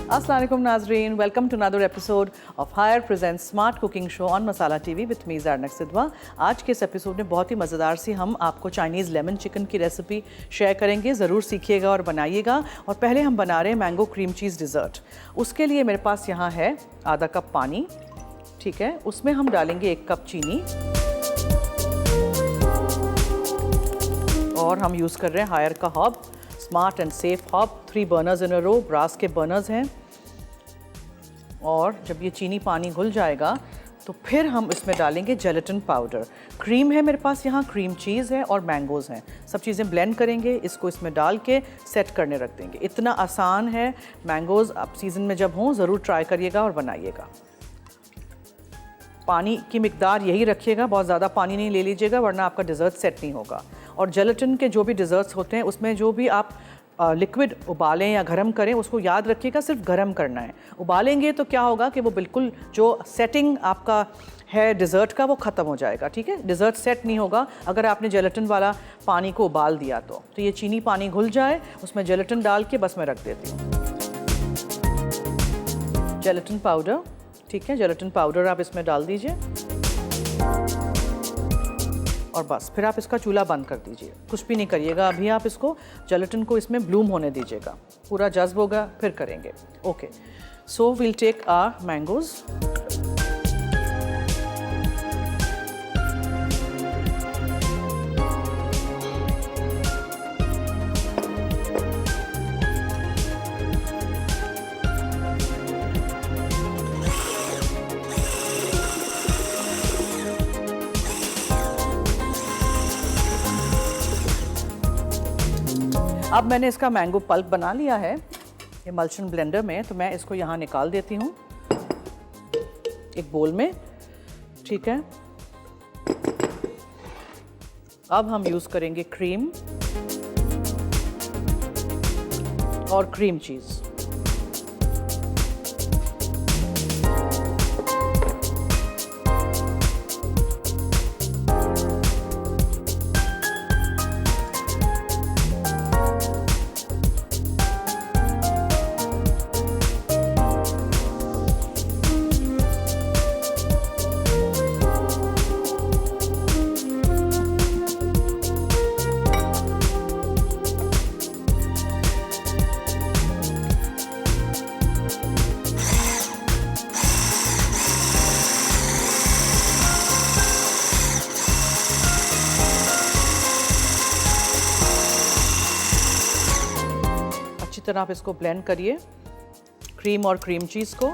अस्सलाम वालेकुम नाजरीन, welcome to another episode of higher present smart cooking show on Masala TV with me Zarnak Sidhwa. आज के इस एपिसोड में बहुत ही मज़ेदार सी हम आपको चाइनीज़ लेमन चिकन की रेसिपी शेयर करेंगे। ज़रूर सीखिएगा और बनाइएगा। और पहले हम बना रहे हैं मैंगो क्रीम चीज़ डिज़र्ट। उसके लिए मेरे पास यहाँ है आधा कप पानी, ठीक है। उसमें हम डालेंगे 1 कप चीनी और हम यूज़ कर रहे हैं हायर का hob, smart and safe hob, 3 burners in a row, brass के बर्नर्स हैं। और जब ये चीनी पानी घुल जाएगा तो फिर हम इसमें डालेंगे जेलेटिन पाउडर। क्रीम है मेरे पास यहाँ, क्रीम चीज़ है और मैंगोज़ हैं। सब चीज़ें ब्लेंड करेंगे, इसको इसमें डाल के सेट करने रख देंगे। इतना आसान है। मैंगोज़ आप सीज़न में जब हों ज़रूर ट्राई करिएगा और बनाइएगा। पानी की मिकदार यही रखिएगा, बहुत ज़्यादा पानी नहीं ले लीजिएगा वरना आपका डिज़र्ट सेट नहीं होगा। और जेलेटिन के जो भी डिज़र्ट्स होते हैं उसमें जो भी आप लिक्विड उबालें या गर्म करें उसको याद रखिएगा सिर्फ गर्म करना है। उबालेंगे तो क्या होगा कि वो बिल्कुल जो सेटिंग आपका है डिज़र्ट का वो ख़त्म हो जाएगा, ठीक है। डिज़र्ट सेट नहीं होगा अगर आपने जेलेटिन वाला पानी को उबाल दिया तो ये चीनी पानी घुल जाए, उसमें जेलेटिन डाल के बस मैं रख देती हूँ। जेलेटिन पाउडर, ठीक है, जेलेटिन पाउडर आप इसमें डाल दीजिए और बस फिर आप इसका चूल्हा बंद कर दीजिए। कुछ भी नहीं करिएगा अभी, आप इसको जेलेटिन को इसमें ब्लूम होने दीजिएगा, पूरा जज्ब होगा फिर करेंगे। Okay, so we'll take our mangoes. अब मैंने इसका मैंगो पल्प बना लिया है इमल्शन ब्लेंडर में, तो मैं इसको यहाँ निकाल देती हूँ एक बोल में, ठीक है। अब हम यूज़ करेंगे क्रीम और क्रीम चीज़। अच्छी तरह आप इसको ब्लेंड करिए, क्रीम और क्रीम चीज़ को।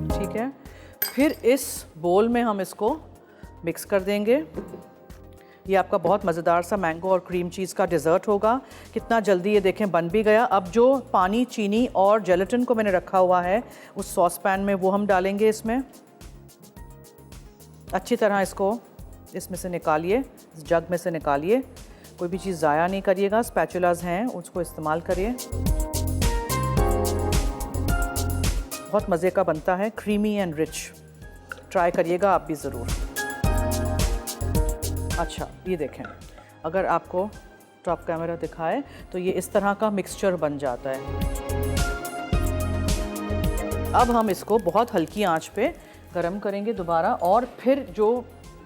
ठीक है, फिर इस बोल में हम इसको मिक्स कर देंगे। ये आपका बहुत मज़ेदार सा मैंगो और क्रीम चीज़ का डिज़र्ट होगा। कितना जल्दी ये देखें बन भी गया। अब जो पानी, चीनी और जेलेटिन को मैंने रखा हुआ है उस सॉस पैन में वो हम डालेंगे इसमें। अच्छी तरह इसको इसमें से निकालिए, इस जग में से निकालिए। कोई भी चीज़ ज़ाया नहीं करिएगा, स्पैचुलास हैं उसको इस्तेमाल करिए। बहुत मज़े का बनता है, क्रीमी एंड रिच। ट्राई करिएगा आप भी ज़रूर। अच्छा, ये देखें, अगर आपको टॉप कैमरा दिखाए तो ये इस तरह का मिक्सचर बन जाता है। अब हम इसको बहुत हल्की आंच पे गरम करेंगे दोबारा और फिर जो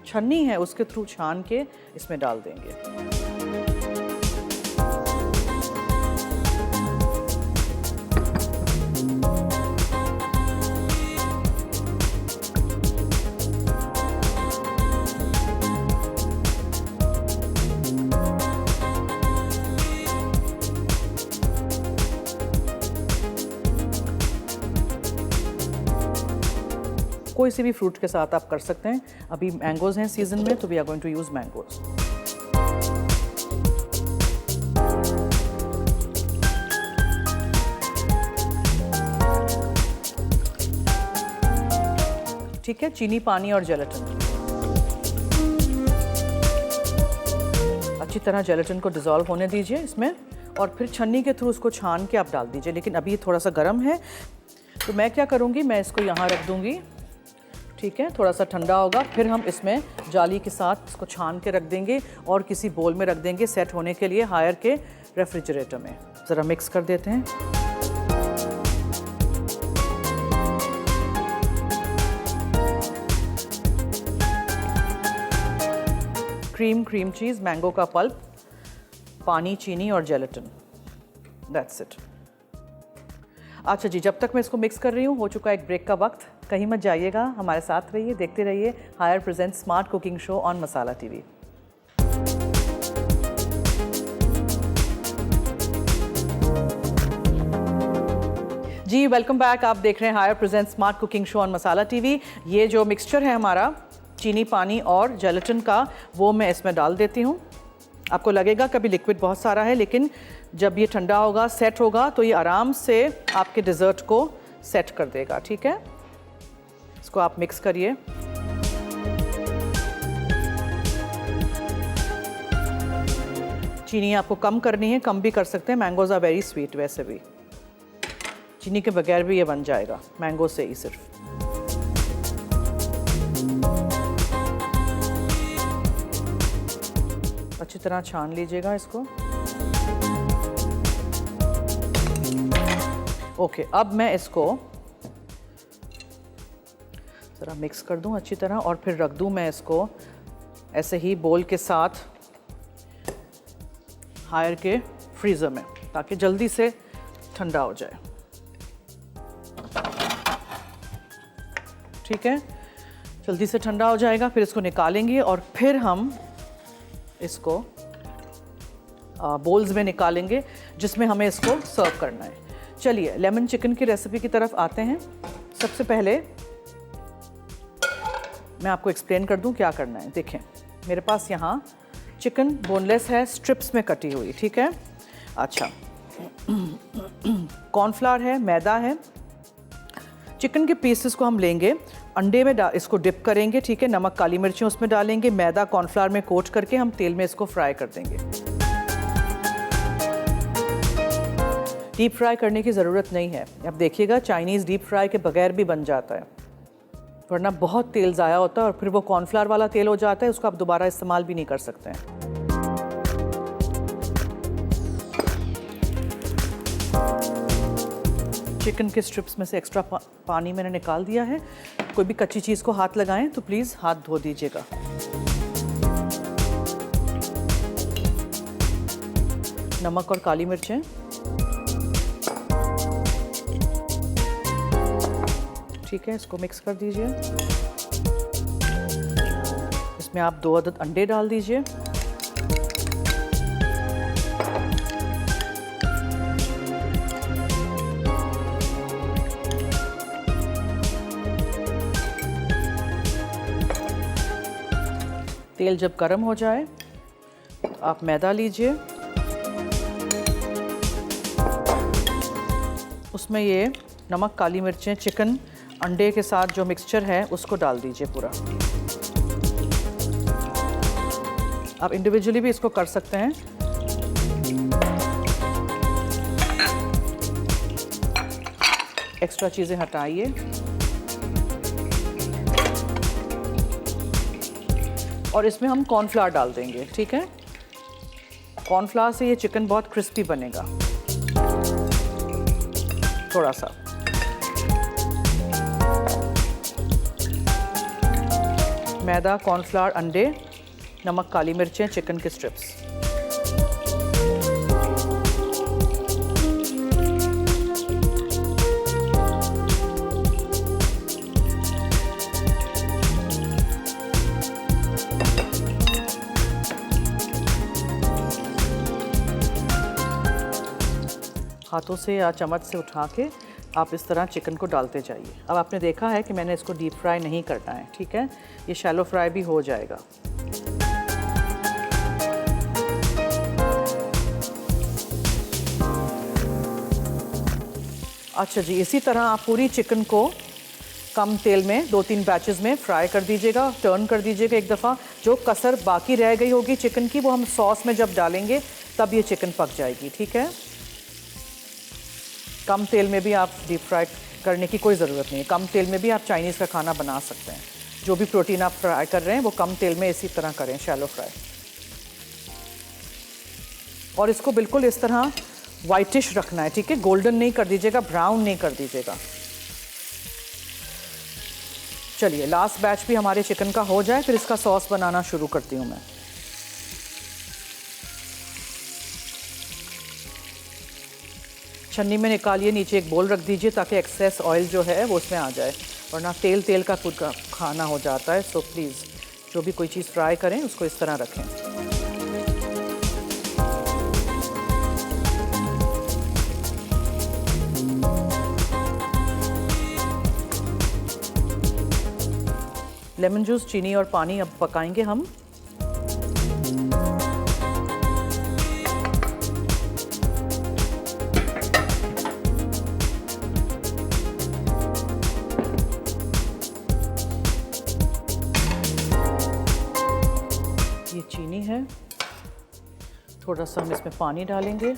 छन्नी है उसके थ्रू छान के इसमें डाल देंगे। कोई सी भी फ्रूट के साथ आप कर सकते हैं। अभी मैंगोज़ हैं सीज़न में तो we are going to use mangoes. ठीक है, चीनी, पानी और जेलेटिन। अच्छी तरह जेलेटिन को डिज़ोल्व होने दीजिए इसमें और फिर छन्नी के थ्रू उसको छान के आप डाल दीजिए। लेकिन अभी ये थोड़ा सा गर्म है तो मैं क्या करूँगी, मैं इसको यहाँ रख दूँगी ठीक है, थोड़ा सा ठंडा होगा, फिर हम इसमें जाली के साथ इसको छान के रख देंगे और किसी बोल में रख देंगे सेट होने के लिए हायर के रेफ्रिजरेटर में। ज़रा मिक्स कर देते हैं। क्रीम चीज़, मैंगो का पल्प, पानी, चीनी और जेलेटिन, दैट्स इट। अच्छा जी, जब तक मैं इसको मिक्स कर रही हूँ, हो चुका एक ब्रेक का वक्त। कहीं मत जाइएगा, हमारे साथ रहिए, देखते रहिए Haier present smart cooking show on Masala TV. जी वेलकम बैक, आप देख रहे हैं Haier present smart cooking show on Masala TV. ये जो मिक्सचर है हमारा चीनी, पानी और जेलेटिन का, वो मैं इसमें डाल देती हूँ। आपको लगेगा कभी लिक्विड बहुत सारा है, लेकिन जब ये ठंडा होगा, सेट होगा, तो ये आराम से आपके डिज़र्ट को सेट कर देगा। ठीक है, इसको आप मिक्स करिए। चीनी आपको कम करनी है, कम भी कर सकते हैं, मैंगोज आर वेरी स्वीट। वैसे भी चीनी के बगैर भी ये बन जाएगा, मैंगो से ही सिर्फ। अच्छी तरह छान लीजिएगा इसको। ओके, अब मैं इसको ज़रा मिक्स कर दूं अच्छी तरह और फिर रख दूं मैं इसको ऐसे ही बोल के साथ हायर के फ्रीज़र में, ताकि जल्दी से ठंडा हो जाए। ठीक है, जल्दी से ठंडा हो जाएगा, फिर इसको निकालेंगे और फिर हम इसको बोल्स में निकालेंगे जिसमें हमें इसको सर्व करना है। चलिए लेमन चिकन की रेसिपी की तरफ आते हैं। सबसे पहले मैं आपको एक्सप्लेन कर दूं क्या करना है। देखें, मेरे पास यहाँ चिकन बोनलेस है, स्ट्रिप्स में कटी हुई। ठीक है, अच्छा, कॉर्नफ्लावर है, मैदा है। चिकन के पीसेस को हम लेंगे, अंडे में इसको डिप करेंगे। ठीक है, नमक, काली मिर्चें उसमें डालेंगे, मैदा कॉर्नफ्लावर में कोट करके हम तेल में इसको फ्राई कर देंगे। डीप फ्राई करने की ज़रूरत नहीं है। अब देखिएगा, चाइनीज़ डीप फ्राई के बगैर भी बन जाता है, वरना बहुत तेल ज़ाया होता है और फिर वो कॉर्नफ्लावर वाला तेल हो जाता है, उसको आप दोबारा इस्तेमाल भी नहीं कर सकते हैं। चिकन के स्ट्रिप्स में से एक्स्ट्रा पानी मैंने निकाल दिया है। कोई भी कच्ची चीज़ को हाथ लगाएं तो प्लीज़ हाथ धो दीजिएगा। नमक और काली मिर्चें, ठीक है, इसको मिक्स कर दीजिए। इसमें आप 2 अदद अंडे डाल दीजिए। तेल जब गर्म हो जाए आप मैदा लीजिए, उसमें ये नमक, काली मिर्चें, चिकन, अंडे के साथ जो मिक्सचर है उसको डाल दीजिए पूरा। आप इंडिविजुअली भी इसको कर सकते हैं। एक्स्ट्रा चीज़ें हटाइए और इसमें हम कॉर्नफ्लावर डाल देंगे। ठीक है, कॉर्नफ्लावर से ये चिकन बहुत क्रिस्पी बनेगा। थोड़ा सा मैदा, कॉर्नफ्लावर, अंडे, नमक, काली मिर्चें, चिकन के स्ट्रिप्स। हाथों से या चम्मच से उठा के आप इस तरह चिकन को डालते जाइए। अब आपने देखा है कि मैंने इसको डीप फ्राई नहीं करना है। ठीक है, ये शैलो फ्राई भी हो जाएगा। अच्छा जी, इसी तरह आप पूरी चिकन को कम तेल में 2-3 बैचेस में फ्राई कर दीजिएगा, टर्न कर दीजिएगा एक दफ़ा। जो कसर बाकी रह गई होगी चिकन की, वो हम सॉस में जब डालेंगे तब ये चिकन पक जाएगी। ठीक है, कम तेल में भी आप डीप फ्राई करने की कोई ज़रूरत नहीं है। कम तेल में भी आप चाइनीज़ का खाना बना सकते हैं। जो भी प्रोटीन आप फ्राई कर रहे हैं वो कम तेल में इसी तरह करें, शैलो फ्राई। और इसको बिल्कुल इस तरह वाइटिश रखना है, ठीक है? गोल्डन नहीं कर दीजिएगा, ब्राउन नहीं कर दीजिएगा। चलिए लास्ट बैच भी हमारे चिकन का हो जाए, फिर इसका सॉस बनाना शुरू करती हूँ मैं। छन्नी में निकालिए, नीचे एक बोल रख दीजिए ताकि एक्सेस ऑयल जो है वो उसमें आ जाए, वरना तेल तेल का फूड का खाना हो जाता है। सो प्लीज़ जो भी कोई चीज़ फ्राई करें उसको इस तरह रखें। लेमन जूस, चीनी और पानी अब पकाएंगे हम। ये चीनी है, थोड़ा सा हम इसमें पानी डालेंगे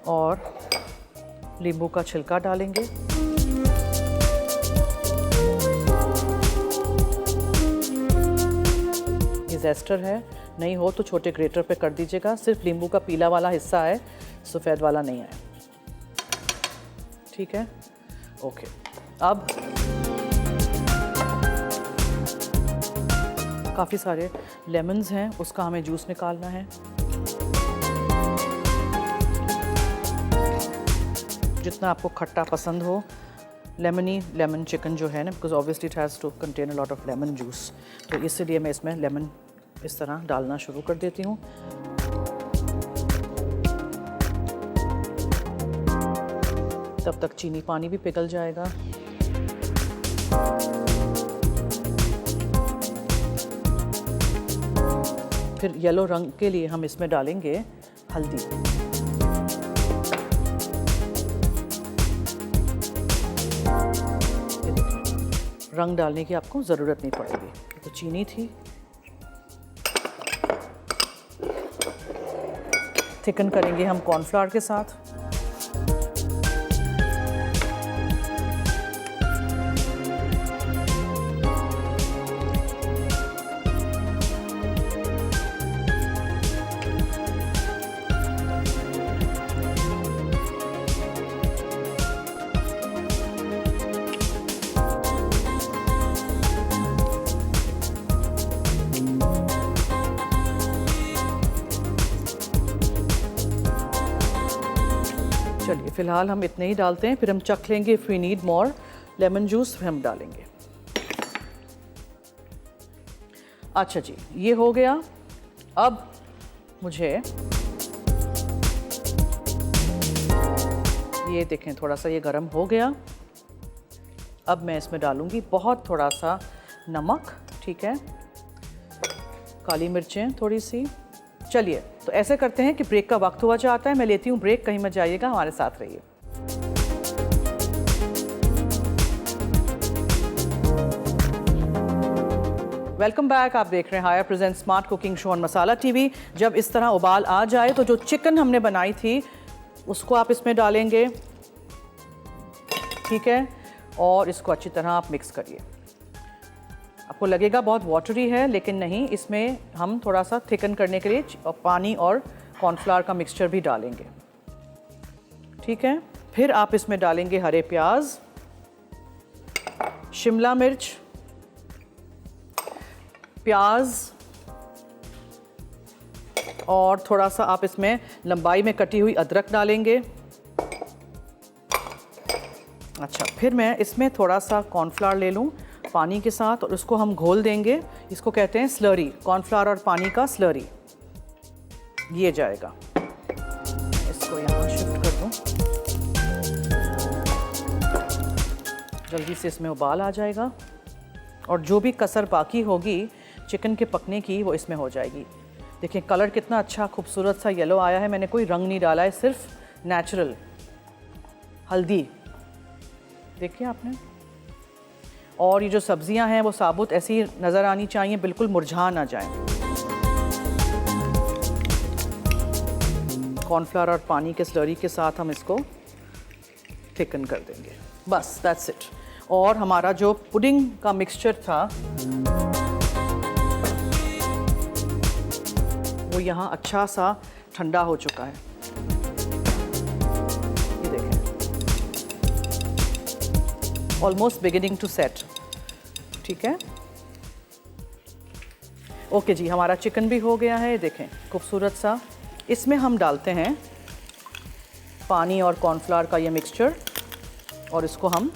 और नींबू का छिलका डालेंगे। ये ज़ेस्टर है, नहीं हो तो छोटे ग्रेटर पे कर दीजिएगा। सिर्फ नींबू का पीला वाला हिस्सा है, सफ़ेद वाला नहीं है, ठीक है? ओके, अब काफ़ी सारे लेमन्स हैं, उसका हमें जूस निकालना है। जितना आपको खट्टा पसंद हो, लेमन चिकन जो है ना, because obviously it has to contain a lot of lemon juice, तो इसलिए मैं इसमें लेमन इस तरह डालना शुरू कर देती हूँ। तब तक चीनी पानी भी पिघल जाएगा। फिर येलो रंग के लिए हम इसमें डालेंगे हल्दी। रंग डालने की आपको ज़रूरत नहीं पड़ेगी। तो चीनी थी, थिकन करेंगे हम कॉर्नफ्लावर के साथ। चलिए फ़िलहाल हम इतने ही डालते हैं, फिर हम चख लेंगे। If we need more lemon juice हम डालेंगे। अच्छा जी, ये हो गया। अब मुझे ये देखें, थोड़ा सा ये गर्म हो गया। अब मैं इसमें डालूंगी बहुत थोड़ा सा नमक, ठीक है, काली मिर्चें थोड़ी सी। चलिए तो ऐसे करते हैं कि ब्रेक का वक्त हुआ जाता है, मैं लेती हूँ ब्रेक, कहीं मत जाइएगा, हमारे साथ रहिए। वेलकम बैक, आप देख रहे हैं Haier present smart cooking show on Masala TV. जब इस तरह उबाल आ जाए तो जो चिकन हमने बनाई थी उसको आप इसमें डालेंगे, ठीक है, और इसको अच्छी तरह आप मिक्स करिए। आपको लगेगा बहुत वाटरी है, लेकिन नहीं, इसमें हम थोड़ा सा थिकन करने के लिए पानी और कॉर्नफ्लावर का मिक्सचर भी डालेंगे, ठीक है। फिर आप इसमें डालेंगे हरे प्याज, शिमला मिर्च, प्याज, और थोड़ा सा आप इसमें लंबाई में कटी हुई अदरक डालेंगे। अच्छा, फिर मैं इसमें थोड़ा सा कॉर्नफ्लावर ले लूँ पानी के साथ और उसको हम घोल देंगे। इसको कहते हैं स्लरी, कॉर्नफ्लावर और पानी का स्लरी ये जाएगा। इसको यहाँ शिफ्ट कर दूँ, जल्दी से इसमें उबाल आ जाएगा और जो भी कसर बाकी होगी चिकन के पकने की वो इसमें हो जाएगी। देखिए कलर कितना अच्छा खूबसूरत सा येलो आया है, मैंने कोई रंग नहीं डाला है, सिर्फ नेचुरल हल्दी, देखिए आपने। और ये जो सब्जियां हैं वो साबुत ऐसी नज़र आनी चाहिए, बिल्कुल मुरझा ना जाए। कॉर्नफ्लावर और पानी के स्लरी के साथ हम इसको थिकन कर देंगे। बस दैट्स इट। और हमारा जो पुडिंग का मिक्सचर था वो यहाँ अच्छा सा ठंडा हो चुका है। ये देखें, ऑलमोस्ट बिगिनिंग टू सेट। ठीक है, ओके जी, हमारा चिकन भी हो गया है। देखें खूबसूरत सा। इसमें हम डालते हैं पानी और कॉर्नफ्लावर का ये मिक्सचर और इसको हम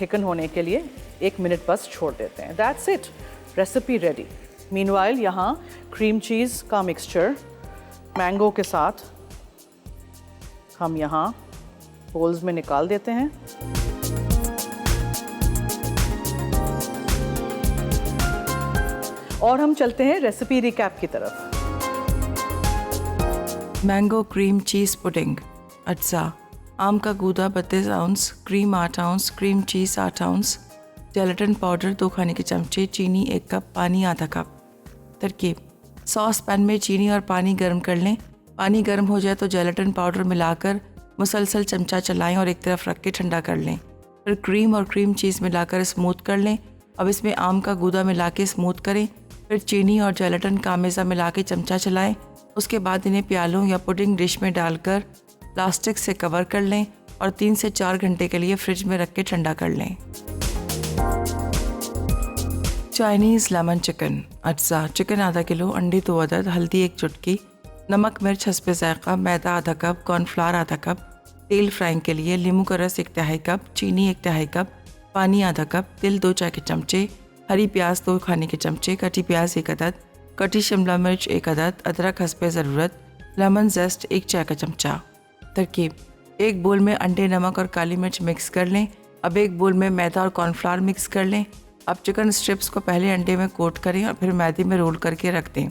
थिकन होने के लिए 1 मिनट बस छोड़ देते हैं। That's it, recipe ready. Meanwhile यहाँ क्रीम चीज़ का मिक्सचर मैंगो के साथ हम यहाँ बोल्स में निकाल देते हैं। और हम चलते हैं रेसिपी रिकैप की तरफ। Mango cream cheese pudding. अज्जा: आम का गूदा 32 ounce, cream 8 ounce, cream cheese 8 ounce, gelatin powder 2 खाने के चमचे, चीनी 1 कप, पानी आधा कप। तरकीब: सॉस पैन में चीनी और पानी गर्म कर लें। पानी गर्म हो जाए तो जेलेटिन पाउडर मिलाकर मुसलसल चमचा चलाएं और एक तरफ रख के ठंडा कर लें। फिर क्रीम और क्रीम चीज़ मिलाकर स्मूथ कर लें। अब इसमें आम का गूदा मिला के स्मूथ करें। फिर चीनी और जेलेटिन का मेज़ा मिला के चमचा चलाएं। उसके बाद इन्हें प्यालों या पुडिंग डिश में डालकर प्लास्टिक से कवर कर लें और 3 से 4 घंटे के लिए फ्रिज में रख के ठंडा कर लें। Chinese lemon chicken. अज्जा: चिकन आधा किलो, अंडे 2 अदद, हल्दी 1 चुटकी, नमक मिर्च हस्बे ज़ायक़ा, मैदा आधा कप, कॉर्नफ्लावर आधा कप, तेल फ्राइंग के लिए नींबू का रस 1 तिहाई कप, चीनी 1 तिहाई कप, पानी आधा कप, तिल 2 चाय के चमचे, हरी प्याज 2 खाने के चमचे, कटी प्याज 1 अदद, कटी शिमला मिर्च 1 अदद, अदरक हस्बे ज़रूरत, लेमन जेस्ट 1 चाय का चमचा। तरकीब: एक बोल में अंडे, नमक और काली मिर्च मिक्स कर लें। अब एक बोल में मैदा और कॉर्नफ्लावर मिक्स कर लें। अब चिकन स्ट्रिप्स को पहले अंडे में कोट करें और फिर मैदे में रोल करके रख दें।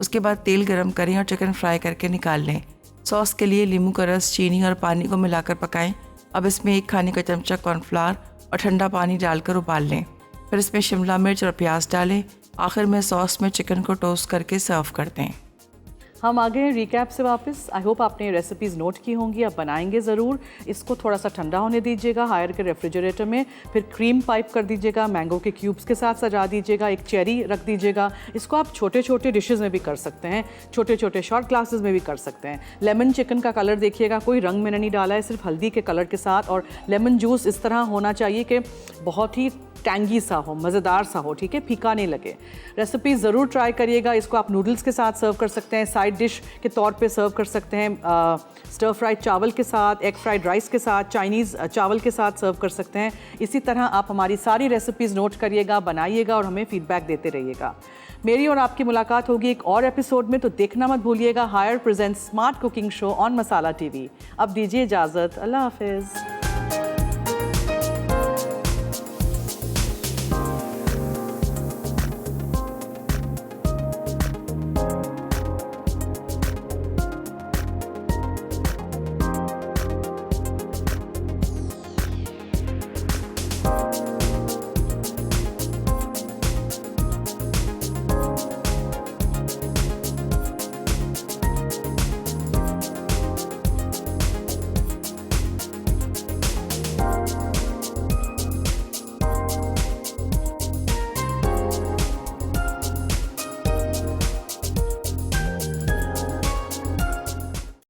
उसके बाद तेल गरम करें और चिकन फ्राई करके निकाल लें। सॉस के लिए नींबू का रस, चीनी और पानी को मिलाकर पकाएं। अब इसमें 1 खाने का चमचा कॉर्नफ्लावर और ठंडा पानी डालकर उबाल लें। फिर इसमें शिमला मिर्च और प्याज डालें। आखिर में सॉस में चिकन को टोस्ट करके सर्व कर दें। हम आ गए हैं रिकैप से वापस। आई होप आपने रेसिपीज़ नोट की होंगी, आप बनाएंगे ज़रूर। इसको थोड़ा सा ठंडा होने दीजिएगा हायर के रेफ्रिजरेटर में। फिर क्रीम पाइप कर दीजिएगा, मैंगो के क्यूब्स के साथ सजा दीजिएगा, एक चेरी रख दीजिएगा। इसको आप छोटे छोटे डिशेज़ में भी कर सकते हैं, छोटे छोटे शॉर्ट ग्लासेस में भी कर सकते हैं। लेमन चिकन का कलर देखिएगा, कोई रंग मैंने नहीं डाला है, सिर्फ हल्दी के कलर के साथ। और लेमन जूस इस तरह होना चाहिए कि बहुत ही टैंगी सा हो, मज़ेदार सा हो, ठीक है, फीका नहीं लगे। रेसिपी ज़रूर ट्राई करिएगा। इसको आप नूडल्स के साथ सर्व कर सकते हैं, साइड डिश के तौर पे सर्व कर सकते हैं, स्टर फ्राइड चावल के साथ, एग फ्राइड राइस के साथ, चाइनीज़ चावल के साथ सर्व कर सकते हैं। इसी तरह आप हमारी सारी रेसिपीज़ नोट करिएगा, बनाइएगा और हमें फीडबैक देते रहिएगा। मेरी और आपकी मुलाकात होगी एक और एपिसोड में, तो देखना मत भूलिएगा Haier presents smart cooking show on Masala TV. अब दीजिए इजाज़त, अल्लाह हाफिज़।